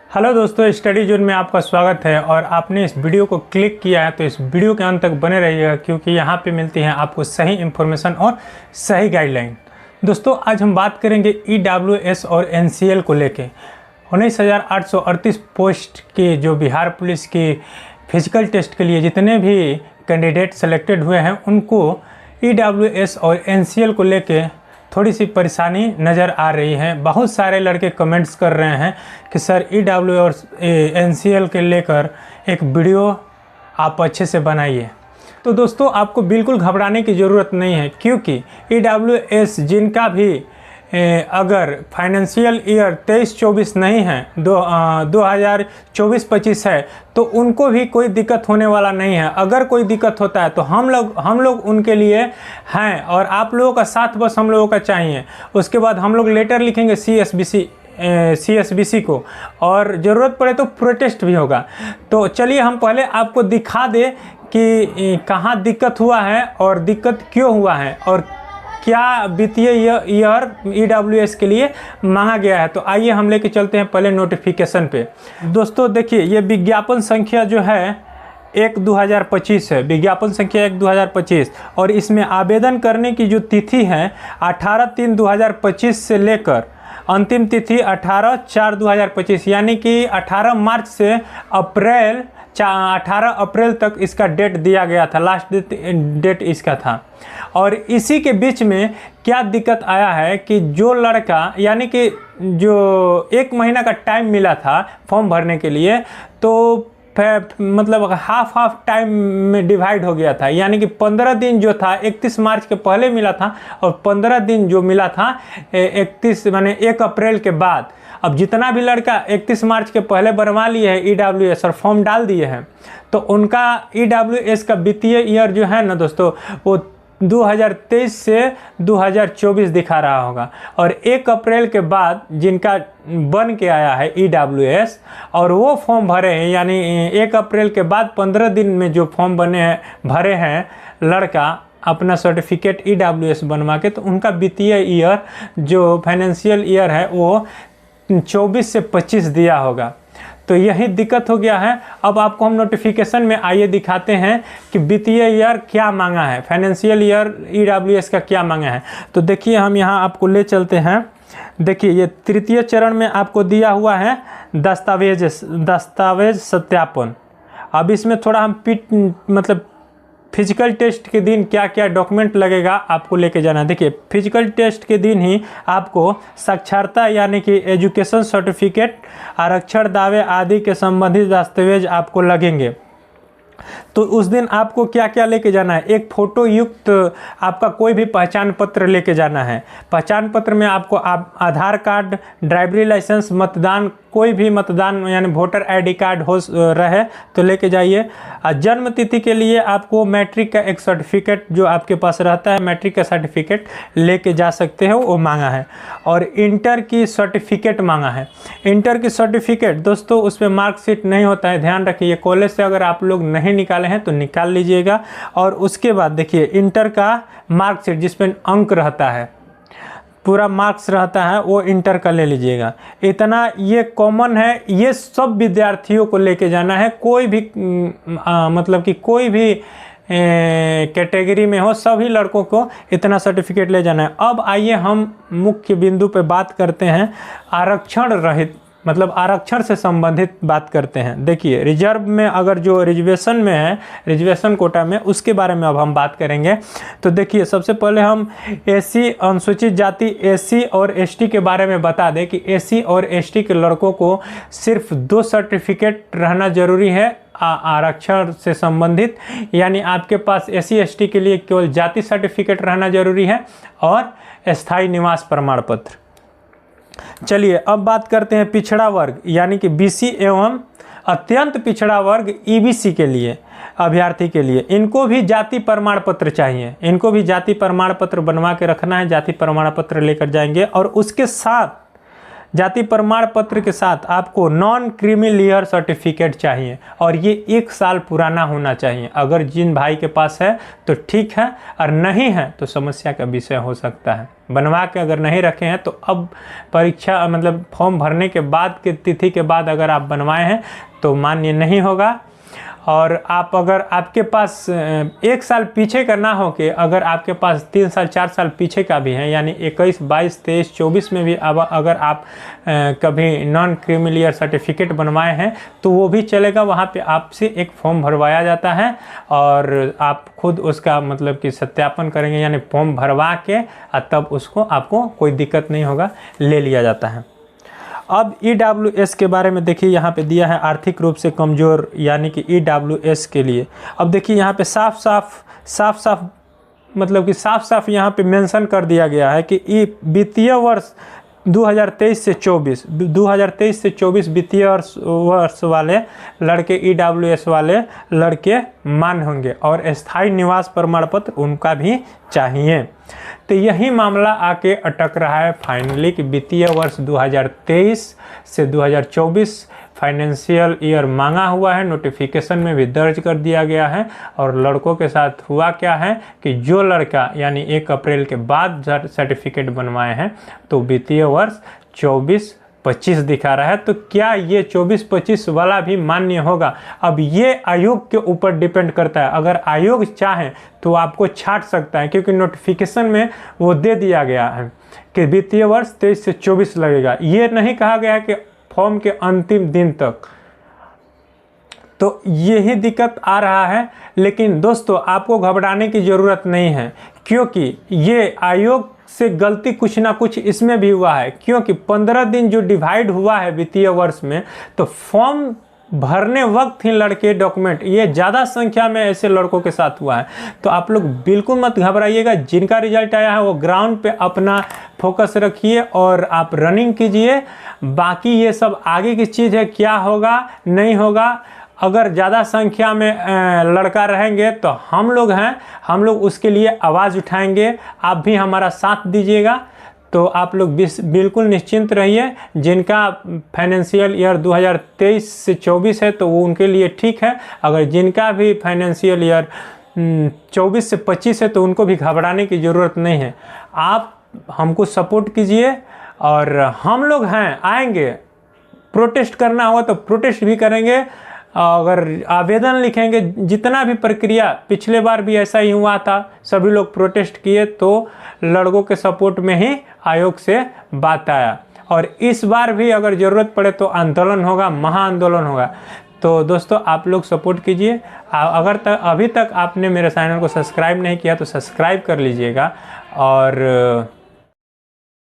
Hello दोस्तों, study zone में आपका स्वागत है। और आपने इस वीडियो को क्लिक किया है तो इस वीडियो के अंत तक बने रहिएगा, क्योंकि यहाँ पे मिलती हैं आपको सही इन्फॉर्मेशन और सही गाइडलाइन। दोस्तों, आज हम बात करेंगे EWS और NCL को लेके। 19,838 पोस्ट के जो बिहार पुलिस की फिजिकल टेस्ट के लिए जितने भी कैंडिडेट सेलेक्टेड हुए हैं, उनको EWS और NCL को लेके थोड़ी सी परेशानी नज़र आ रही है। बहुत सारे लड़के कमेंट्स कर रहे हैं कि सर EWS और NCL के लेकर एक वीडियो आप अच्छे से बनाइए। तो दोस्तों, आपको बिल्कुल घबराने की ज़रूरत नहीं है, क्योंकि EWS जिनका भी अगर फाइनेंशियल ईयर 23-24 नहीं है, 2024-25 है, तो उनको भी कोई दिक्कत होने वाला नहीं है। अगर कोई दिक्कत होता है तो हम लोग उनके लिए हैं, और आप लोगों का साथ बस हम लोगों का चाहिए। उसके बाद हम लोग लेटर लिखेंगे CSBC को, और ज़रूरत पड़े तो प्रोटेस्ट भी होगा। तो चलिए हम पहले आपको दिखा दें कि कहाँ दिक्कत हुआ है और दिक्कत क्यों हुआ है और क्या वित्तीय ईयर EWS के लिए मांगा गया है। तो आइए हम लेके चलते हैं पहले नोटिफिकेशन पे। दोस्तों देखिए, ये विज्ञापन संख्या जो है 1/2025 है, विज्ञापन संख्या 1/2025, और इसमें आवेदन करने की जो तिथि है 18/3/2025 से लेकर अंतिम तिथि 18/4/2025, यानी कि 18 मार्च से 18 अप्रैल तक इसका डेट दिया गया था, लास्ट डेट इसका था। और इसी के बीच में क्या दिक्कत आया है कि जो लड़का, यानी कि जो 1 महीना का टाइम मिला था फॉर्म भरने के लिए, तो मतलब हाफ टाइम में डिवाइड हो गया था। यानी कि 15 दिन जो था 31 मार्च के पहले मिला था, और 15 दिन जो मिला था 1 अप्रैल के बाद। अब जितना भी लड़का 31 मार्च के पहले बनवा लिए है EWS और फॉर्म डाल दिए हैं, तो उनका EWS का वित्तीय ईयर जो है ना दोस्तों, वो 2023 से 2024 दिखा रहा होगा। और 1 अप्रैल के बाद जिनका बन के आया है EWS और वो फॉर्म भरे हैं, यानी 1 अप्रैल के बाद 15 दिन में जो फॉर्म भरे हैं लड़का अपना सर्टिफिकेट EWS बनवा के, तो उनका वित्तीय ईयर जो फाइनेंशियल ईयर है वो 24 से 25 दिया होगा। तो यही दिक्कत हो गया है। अब आपको हम नोटिफिकेशन में आइए दिखाते हैं कि वित्तीय ईयर क्या मांगा है, फाइनेंशियल ईयर EWS का क्या मांगा है। तो देखिए, हम यहाँ आपको ले चलते हैं। देखिए, ये तृतीय चरण में आपको दिया हुआ है दस्तावेज सत्यापन। अब इसमें थोड़ा हम मतलब फिजिकल टेस्ट के दिन क्या क्या डॉक्यूमेंट लगेगा आपको लेके जाना है। देखिए, फिजिकल टेस्ट के दिन ही आपको साक्षरता यानी कि एजुकेशन सर्टिफिकेट, आरक्षण दावे आदि के संबंधित दस्तावेज आपको लगेंगे। तो उस दिन आपको क्या क्या लेके जाना है? एक फ़ोटो युक्त आपका कोई भी पहचान पत्र लेके जाना है। पहचान पत्र में आपको आधार कार्ड, ड्राइवरी लाइसेंस, मतदान, कोई भी मतदान यानी वोटर ID कार्ड हो रहे तो लेके जाइए। जन्म तिथि के लिए आपको मैट्रिक का एक सर्टिफिकेट जो आपके पास रहता है, मैट्रिक का सर्टिफिकेट लेके जा सकते हो, वो मांगा है। और इंटर की सर्टिफिकेट मांगा है। इंटर की सर्टिफिकेट दोस्तों, उस पर मार्कशीट नहीं होता है, ध्यान रखिए। कॉलेज से अगर आप लोग नहीं निकाले हैं तो निकाल लीजिएगा। और उसके बाद देखिए, इंटर का मार्कशीट जिसमें अंक रहता है, पूरा मार्क्स रहता है, वो इंटर का ले लीजिएगा। इतना ये कॉमन है, ये सब विद्यार्थियों को लेके जाना है। कोई भी मतलब कि कोई भी कैटेगरी में हो, सभी लड़कों को इतना सर्टिफिकेट ले जाना है। अब आइए हम मुख्य बिंदु पे बात करते हैं, आरक्षण रहित मतलब आरक्षण से संबंधित बात करते हैं। देखिए, रिजर्व में अगर जो रिजर्वेशन में है, रिजर्वेशन कोटा में, उसके बारे में अब हम बात करेंगे। तो देखिए, सबसे पहले हम SC अनुसूचित जाति SC और ST के बारे में बता दें कि SC और ST के लड़कों को सिर्फ 2 सर्टिफिकेट रहना जरूरी है आरक्षण से संबंधित। यानी आपके पास SC ST के लिए केवल जाति सर्टिफिकेट रहना जरूरी है और स्थायी निवास प्रमाण पत्र। चलिए अब बात करते हैं पिछड़ा वर्ग यानी कि BC एवं अत्यंत पिछड़ा वर्ग EBC के लिए, अभ्यर्थी के लिए। इनको भी जाति प्रमाण पत्र चाहिए, इनको भी जाति प्रमाण पत्र बनवा के रखना है, जाति प्रमाण पत्र लेकर जाएंगे। और उसके साथ जाति प्रमाण पत्र के साथ आपको नॉन क्रीमी लेयर सर्टिफिकेट चाहिए और ये 1 साल पुराना होना चाहिए। अगर जिन भाई के पास है तो ठीक है, और नहीं है तो समस्या का विषय हो सकता है। बनवा के अगर नहीं रखे हैं तो अब परीक्षा मतलब फॉर्म भरने के बाद के तिथि के बाद अगर आप बनवाए हैं तो मान्य नहीं होगा। और आप अगर आपके पास 1 साल पीछे का ना हो के अगर आपके पास 3 साल 4 साल पीछे का भी है, यानी 21, 22, 23, 24 में भी अब अगर आप कभी नॉन क्रीमी लेयर सर्टिफिकेट बनवाए हैं तो वो भी चलेगा। वहाँ पे आपसे एक फॉर्म भरवाया जाता है और आप खुद उसका मतलब कि सत्यापन करेंगे, यानी फॉर्म भरवा के तब उसको आपको कोई दिक्कत नहीं होगा, ले लिया जाता है। अब EWS के बारे में देखिए, यहाँ पे दिया है आर्थिक रूप से कमज़ोर, यानी कि EWS के लिए। अब देखिए यहाँ पे साफ मतलब कि साफ यहाँ पे मेंशन कर दिया गया है कि वित्तीय वर्ष 2023 से 24 वित्तीय वर्ष वाले लड़के EWS वाले लड़के मान्य होंगे और स्थायी निवास प्रमाण पत्र उनका भी चाहिए। तो यही मामला आके अटक रहा है फाइनली कि वित्तीय वर्ष 2023 से 2024 फाइनेंशियल ईयर मांगा हुआ है, नोटिफिकेशन में भी दर्ज कर दिया गया है। और लड़कों के साथ हुआ क्या है कि जो लड़का यानी 1 अप्रैल के बाद सर्टिफिकेट बनवाए हैं तो वित्तीय वर्ष 24-25 दिखा रहा है। तो क्या ये 24-25 वाला भी मान्य होगा? अब ये आयोग के ऊपर डिपेंड करता है। अगर आयोग चाहे तो आपको छांट सकता है, क्योंकि नोटिफिकेशन में वो दे दिया गया है कि वित्तीय वर्ष 23 से 24 लगेगा। ये नहीं कहा गया है कि फॉर्म के अंतिम दिन तक। तो यही दिक्कत आ रहा है। लेकिन दोस्तों आपको घबराने की ज़रूरत नहीं है, क्योंकि ये आयोग से गलती कुछ ना कुछ इसमें भी हुआ है। क्योंकि 15 दिन जो डिवाइड हुआ है वित्तीय वर्ष में, तो फॉर्म भरने वक्त ही लड़के डॉक्यूमेंट, ये ज़्यादा संख्या में ऐसे लड़कों के साथ हुआ है। तो आप लोग बिल्कुल मत घबराइएगा। जिनका रिजल्ट आया है वो ग्राउंड पे अपना फोकस रखिए और आप रनिंग कीजिए। बाकी ये सब आगे की चीज़ है, क्या होगा नहीं होगा। अगर ज़्यादा संख्या में लड़का रहेंगे तो हम लोग हैं, हम लोग उसके लिए आवाज़ उठाएंगे। आप भी हमारा साथ दीजिएगा। तो आप लोग बिल्कुल निश्चिंत रहिए। जिनका फाइनेंशियल ईयर 2023 से 24 है तो वो उनके लिए ठीक है। अगर जिनका भी फाइनेंशियल ईयर 24 से 25 है तो उनको भी घबराने की ज़रूरत नहीं है। आप हमको सपोर्ट कीजिए और हम लोग हैं, आएंगे। प्रोटेस्ट करना होगा तो प्रोटेस्ट भी करेंगे। अगर आवेदन लिखेंगे, जितना भी प्रक्रिया, पिछले बार भी ऐसा ही हुआ था, सभी लोग प्रोटेस्ट किए तो लड़कों के सपोर्ट में ही आयोग से बात आया। और इस बार भी अगर ज़रूरत पड़े तो आंदोलन होगा, महाआंदोलन होगा। तो दोस्तों आप लोग सपोर्ट कीजिए। अगर अभी तक आपने मेरे चैनल को सब्सक्राइब नहीं किया तो सब्सक्राइब कर लीजिएगा और